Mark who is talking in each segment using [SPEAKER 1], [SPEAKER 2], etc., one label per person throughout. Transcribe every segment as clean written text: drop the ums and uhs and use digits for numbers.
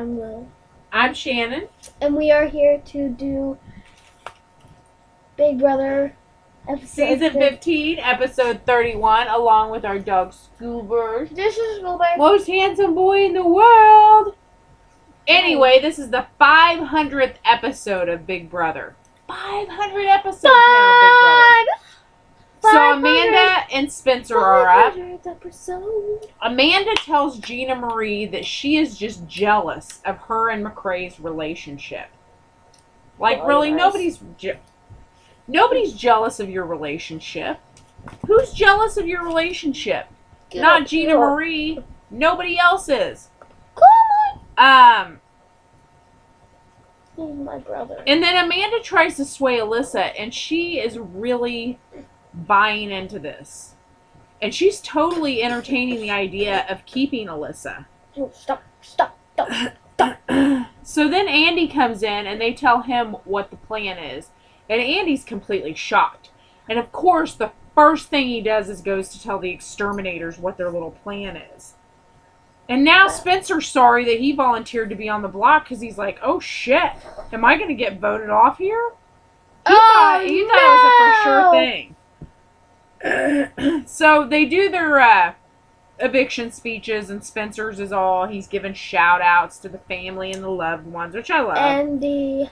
[SPEAKER 1] I'm Will.
[SPEAKER 2] I'm Shannon.
[SPEAKER 1] And we are here to do Big Brother episode
[SPEAKER 2] Season 15, episode 31, along with our dog Scoobers.
[SPEAKER 1] This is Scoobers.
[SPEAKER 2] Most handsome boy in the world. Anyway, this is the 500th episode of Big Brother. 500 episodes now of Big Brother. So Amanda and Spencer are up. Amanda tells Gina Marie that she is just jealous of her and McCrae's relationship. Like, really, nobody's jealous of your relationship. Who's jealous of your relationship? Not Gina Marie. Nobody else is.
[SPEAKER 1] He's my brother.
[SPEAKER 2] And then Amanda tries to sway Alyssa, and she is really buying into this. And she's totally entertaining the idea of keeping Alyssa.
[SPEAKER 1] Stop.
[SPEAKER 2] So then Andy comes in, and they tell him what the plan is. And Andy's completely shocked. And of course, the first thing he does is goes to tell the exterminators what their little plan is. And now Spencer's sorry that he volunteered to be on the block because he's like, oh shit, am I going to get voted off here? He thought it was a for sure thing. So they do their eviction speeches, and Spencer's is all, he's giving shout outs to the family and the loved ones, which I love.
[SPEAKER 1] And the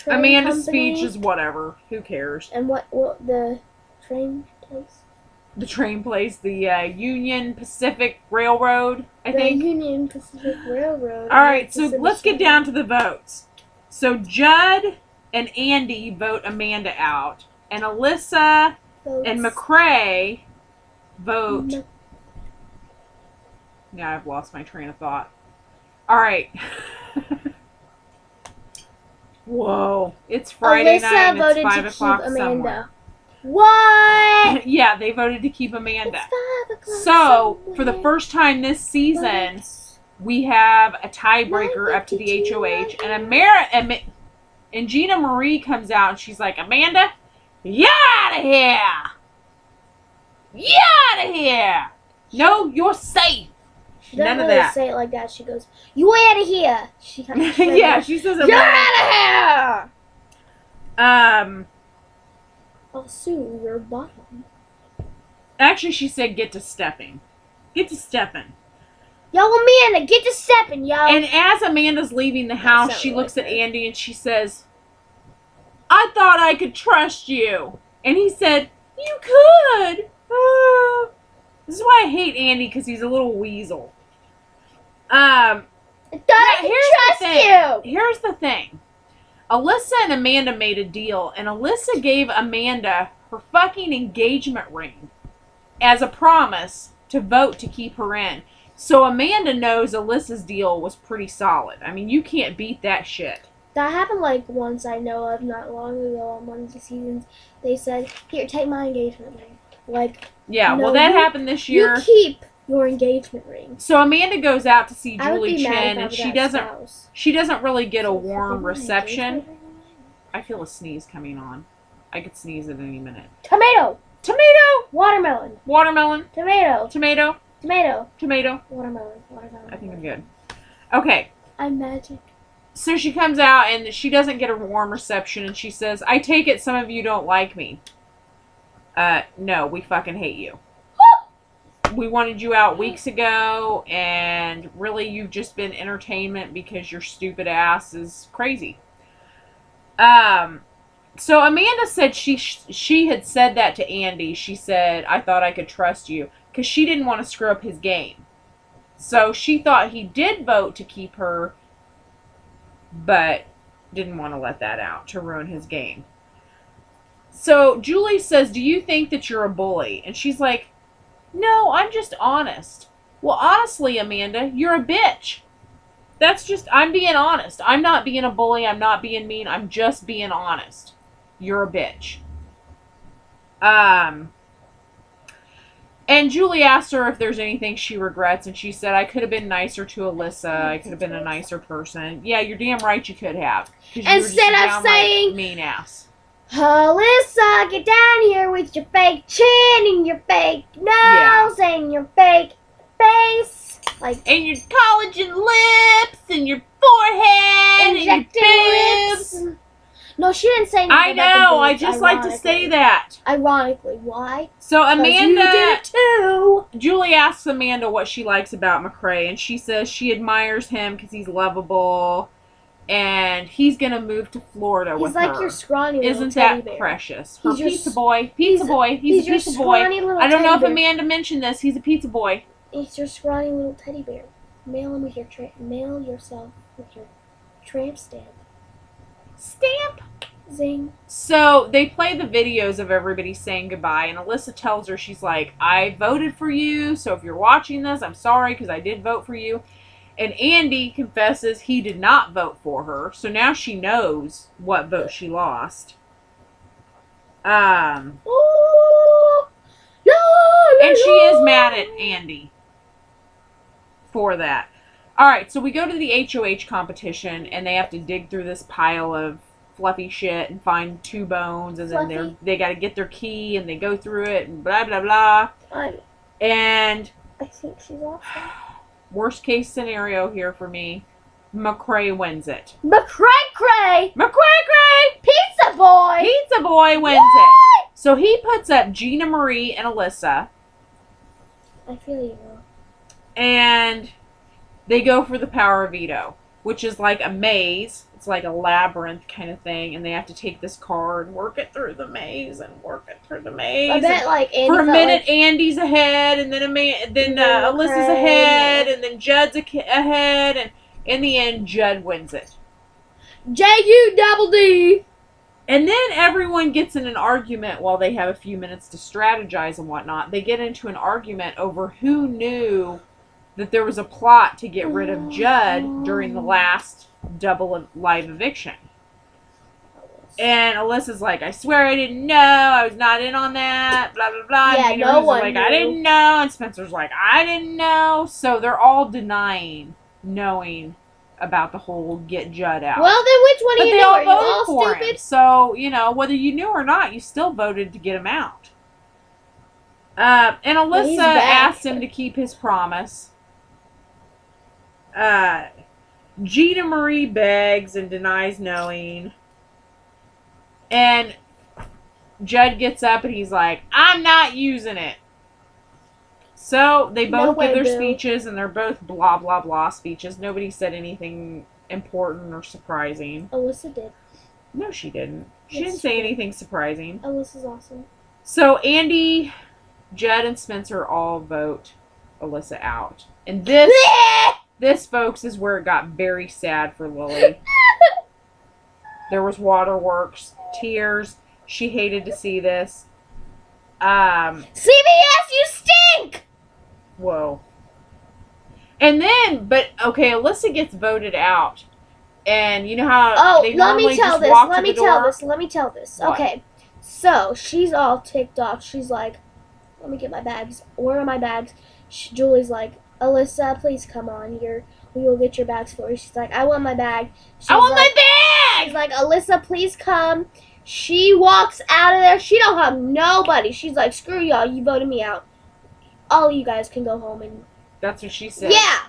[SPEAKER 2] Amanda's speech is whatever. Who cares?
[SPEAKER 1] And what the train place?
[SPEAKER 2] The train place, the Union Pacific Railroad, I think.
[SPEAKER 1] The Union Pacific Railroad.
[SPEAKER 2] Alright, so let's get down to the votes. So Judd and Andy vote Amanda out. And Alyssa and McCrae vote... Now I've lost my train of thought. Alright. Whoa. It's Friday night and it's 5 o'clock somewhere.
[SPEAKER 1] What?
[SPEAKER 2] Yeah, they voted to keep Amanda. So, for the first time this season, we have a tiebreaker up to the HOH. And Gina Marie comes out and she's like, Amanda, you out of here! You out of here! No, you're safe.
[SPEAKER 1] She doesn't really say it like that. She goes, you out of here! She kind of
[SPEAKER 2] yeah, she says,
[SPEAKER 1] you're out of here! I'll sue your bottom.
[SPEAKER 2] Actually, she said, get to stepping. Get to stepping.
[SPEAKER 1] Yo, Amanda, get to stepping, yo.
[SPEAKER 2] And as Amanda's leaving the house, she looks at Andy and she says, I thought I could trust you. And he said, you could. This is why I hate Andy, because he's a little weasel.
[SPEAKER 1] I thought I could trust you.
[SPEAKER 2] Here's the thing. Alyssa and Amanda made a deal, and Alyssa gave Amanda her fucking engagement ring as a promise to vote to keep her in. So Amanda knows Alyssa's deal was pretty solid. I mean, you can't beat that shit.
[SPEAKER 1] That happened like once I know of, not long ago on one of the seasons. They said, here, take my engagement ring. Like,
[SPEAKER 2] yeah,
[SPEAKER 1] no,
[SPEAKER 2] well, that happened this year.
[SPEAKER 1] You keep your engagement ring.
[SPEAKER 2] So Amanda goes out to see Julie Chen, and she doesn't really get a warm reception. I feel a sneeze coming on. I could sneeze at any minute.
[SPEAKER 1] Tomato. Watermelon. Tomato.
[SPEAKER 2] Tomato.
[SPEAKER 1] Watermelon.
[SPEAKER 2] I think I'm good. Okay.
[SPEAKER 1] I'm magic.
[SPEAKER 2] So she comes out, and she doesn't get a warm reception, and she says, I take it some of you don't like me. No, we fucking hate you. We wanted you out weeks ago, and really you've just been entertainment because your stupid ass is crazy. So Amanda said she had said that to Andy. She said, I thought I could trust you, because she didn't want to screw up his game. So she thought he did vote to keep her, but didn't want to let that out to ruin his game. So Julie says, do you think that you're a bully? And she's like, no, I'm just honest. Well, honestly, Amanda, you're a bitch. That's just, I'm being honest. I'm not being a bully. I'm not being mean. I'm just being honest. You're a bitch. And Julie asked her if there's anything she regrets, and she said, I could have been nicer to Alyssa. I could have been a nicer person. Yeah, you're damn right you could have.
[SPEAKER 1] Instead of saying,
[SPEAKER 2] mean ass.
[SPEAKER 1] Alyssa, get down here with your fake chin and your fake nose and your fake face. Like
[SPEAKER 2] And your collagen lips and your forehead
[SPEAKER 1] injecting
[SPEAKER 2] and your
[SPEAKER 1] lips.
[SPEAKER 2] boobs.
[SPEAKER 1] No, she didn't say anything
[SPEAKER 2] I
[SPEAKER 1] about the
[SPEAKER 2] know. I
[SPEAKER 1] boobs,
[SPEAKER 2] just like to say
[SPEAKER 1] ironically.
[SPEAKER 2] that.
[SPEAKER 1] Ironically, why?
[SPEAKER 2] So
[SPEAKER 1] 'Cause
[SPEAKER 2] Amanda,
[SPEAKER 1] you did it too.
[SPEAKER 2] Julie asks Amanda what she likes about McCrae, and she says she admires him because he's lovable, and he's gonna move to Florida with
[SPEAKER 1] He's like
[SPEAKER 2] her.
[SPEAKER 1] your scrawny little
[SPEAKER 2] Isn't
[SPEAKER 1] teddy
[SPEAKER 2] that
[SPEAKER 1] bear.
[SPEAKER 2] precious? Her
[SPEAKER 1] He's your
[SPEAKER 2] pizza
[SPEAKER 1] s-
[SPEAKER 2] boy. Pizza boy. He's a
[SPEAKER 1] your
[SPEAKER 2] pizza boy.
[SPEAKER 1] scrawny little
[SPEAKER 2] I don't know if
[SPEAKER 1] teddy bear.
[SPEAKER 2] Amanda mentioned this. He's a pizza boy.
[SPEAKER 1] He's your scrawny little teddy bear. Mail him with your mail yourself with your tramp stamp.
[SPEAKER 2] Stamp.
[SPEAKER 1] Zing.
[SPEAKER 2] So they play the videos of everybody saying goodbye, and Alyssa tells her, she's like, I voted for you, so if you're watching this, I'm sorry because I did vote for you. And Andy confesses he did not vote for her, so now she knows what vote she lost. And she is mad at Andy for that. Alright, so we go to the HOH competition, and they have to dig through this pile of fluffy shit and find 2 bones, and then they got to get their key, and they go through it, and blah, blah, blah. And
[SPEAKER 1] I think she's awesome.
[SPEAKER 2] Worst case scenario here for me, McCrae wins it.
[SPEAKER 1] McCray!
[SPEAKER 2] Pizza Boy wins it. So he puts up Gina Marie and Alyssa,
[SPEAKER 1] I feel you.
[SPEAKER 2] and they go for the power of veto, which is like a maze. It's like a labyrinth kind of thing, and they have to take this card and work it through the maze and work it through the maze.
[SPEAKER 1] I bet like Andy
[SPEAKER 2] for a minute,
[SPEAKER 1] like,
[SPEAKER 2] Andy's ahead, and then Alyssa's ahead, and then Judd's ahead, and in the end, Judd wins it.
[SPEAKER 1] Judd.
[SPEAKER 2] And then everyone gets in an argument while they have a few minutes to strategize and whatnot. They get into an argument over who knew that there was a plot to get rid of Judd during the last double live eviction. And Alyssa's like, I swear I didn't know. I was not in on that. Blah, blah, blah.
[SPEAKER 1] Yeah,
[SPEAKER 2] and
[SPEAKER 1] no one
[SPEAKER 2] like,
[SPEAKER 1] knew.
[SPEAKER 2] I didn't know. And Spencer's like, I didn't know. So they're all denying knowing about the whole get Judd out.
[SPEAKER 1] Well, then which one
[SPEAKER 2] But
[SPEAKER 1] of you
[SPEAKER 2] they
[SPEAKER 1] knew?
[SPEAKER 2] all
[SPEAKER 1] Are you
[SPEAKER 2] voted
[SPEAKER 1] all
[SPEAKER 2] for
[SPEAKER 1] stupid?
[SPEAKER 2] him. So, whether you knew or not, you still voted to get him out. And
[SPEAKER 1] Well, he's
[SPEAKER 2] Alyssa
[SPEAKER 1] back.
[SPEAKER 2] asked him to keep his promise. Gina Marie begs and denies knowing. And Judd gets up and he's like, I'm not using it. So they both give their speeches, and they're both blah, blah, blah speeches. Nobody said anything important or surprising.
[SPEAKER 1] Alyssa did.
[SPEAKER 2] No, she didn't. She
[SPEAKER 1] Yes,
[SPEAKER 2] didn't
[SPEAKER 1] she
[SPEAKER 2] say
[SPEAKER 1] did.
[SPEAKER 2] anything surprising.
[SPEAKER 1] Alyssa's awesome.
[SPEAKER 2] So Andy, Judd, and Spencer all vote Alyssa out. And this, folks, is where it got very sad for Lily. There was waterworks, tears. She hated to see this.
[SPEAKER 1] CBS, you stink!
[SPEAKER 2] Whoa. And then, okay, Alyssa gets voted out. And you know how they normally just walk to the door?
[SPEAKER 1] Let me tell this.
[SPEAKER 2] What?
[SPEAKER 1] Okay, so she's all ticked off. She's like, let me get my bags. Where are my bags? Julie's like, Alyssa, please come on. We will get your bags for you. She's like, I want my bag.
[SPEAKER 2] I want my bag!
[SPEAKER 1] She's like, Alyssa, please come. She walks out of there. She don't have nobody. She's like, screw y'all. You voted me out. All of you guys can go home. And
[SPEAKER 2] That's what she said.
[SPEAKER 1] yeah.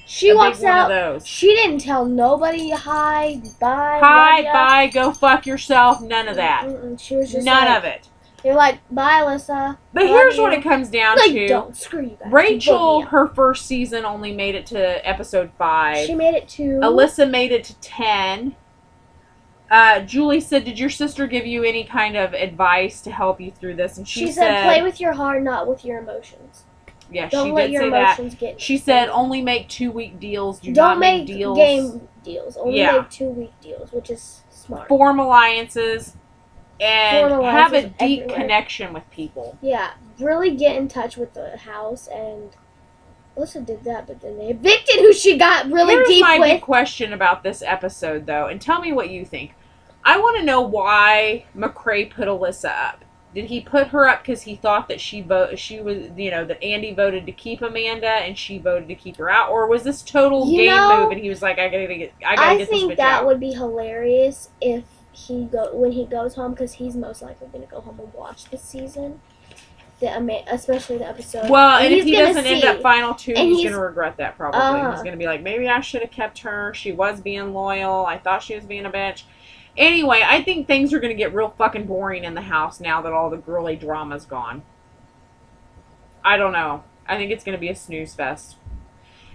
[SPEAKER 1] She
[SPEAKER 2] A
[SPEAKER 1] walks
[SPEAKER 2] big one
[SPEAKER 1] out.
[SPEAKER 2] of those.
[SPEAKER 1] She didn't tell nobody hi, bye.
[SPEAKER 2] Hi,
[SPEAKER 1] love ya.
[SPEAKER 2] bye, go fuck yourself. None of that.
[SPEAKER 1] She was just
[SPEAKER 2] None
[SPEAKER 1] like,
[SPEAKER 2] of it.
[SPEAKER 1] They're like, bye, Alyssa.
[SPEAKER 2] But
[SPEAKER 1] love
[SPEAKER 2] here's
[SPEAKER 1] you.
[SPEAKER 2] what it comes down
[SPEAKER 1] Like,
[SPEAKER 2] to.
[SPEAKER 1] don't screw you guys.
[SPEAKER 2] Rachel,
[SPEAKER 1] You voted me out.
[SPEAKER 2] her first season only made it to episode 5.
[SPEAKER 1] She made it to.
[SPEAKER 2] Alyssa made it to 10. Julie said, did your sister give you any kind of advice to help you through this? And
[SPEAKER 1] She said, play with your heart, not with your emotions.
[SPEAKER 2] Yeah,
[SPEAKER 1] Don't
[SPEAKER 2] she
[SPEAKER 1] let
[SPEAKER 2] did
[SPEAKER 1] your
[SPEAKER 2] say that.
[SPEAKER 1] emotions get.
[SPEAKER 2] She said, only make 2-week deals. Do
[SPEAKER 1] Don't
[SPEAKER 2] not make
[SPEAKER 1] make
[SPEAKER 2] deals.
[SPEAKER 1] game deals. Only
[SPEAKER 2] Yeah.
[SPEAKER 1] make 2-week deals, which is smart.
[SPEAKER 2] Form alliances. And
[SPEAKER 1] Form
[SPEAKER 2] have a
[SPEAKER 1] alliances
[SPEAKER 2] deep
[SPEAKER 1] everywhere.
[SPEAKER 2] connection with people.
[SPEAKER 1] Yeah, really get in touch with the house, and Alyssa did that, but then they evicted who she got really
[SPEAKER 2] Here's
[SPEAKER 1] deep
[SPEAKER 2] my
[SPEAKER 1] with.
[SPEAKER 2] big question about this episode, though, and tell me what you think. I want to know why McCrae put Alyssa up. Did he put her up because he thought that that Andy voted to keep Amanda and she voted to keep her out, or was this total game move and he was like, I gotta get this bitch
[SPEAKER 1] I think that
[SPEAKER 2] out?
[SPEAKER 1] would be hilarious if when he goes home, because he's most likely going to go home and watch this season. especially the episode.
[SPEAKER 2] Well, and if he
[SPEAKER 1] gonna
[SPEAKER 2] doesn't end up final 2,
[SPEAKER 1] And
[SPEAKER 2] he's
[SPEAKER 1] he's-
[SPEAKER 2] going to regret that probably. He's going to be like, maybe I should have kept her. She was being loyal. I thought she was being a bitch. Anyway, I think things are going to get real fucking boring in the house now that all the girly drama's gone. I don't know. I think it's going to be a snooze fest.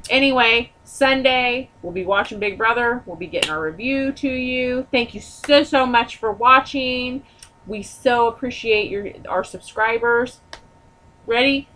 [SPEAKER 2] Anyway, Sunday, we'll be watching Big Brother. We'll be getting our review to you. Thank you so much for watching. We so appreciate our subscribers. Ready?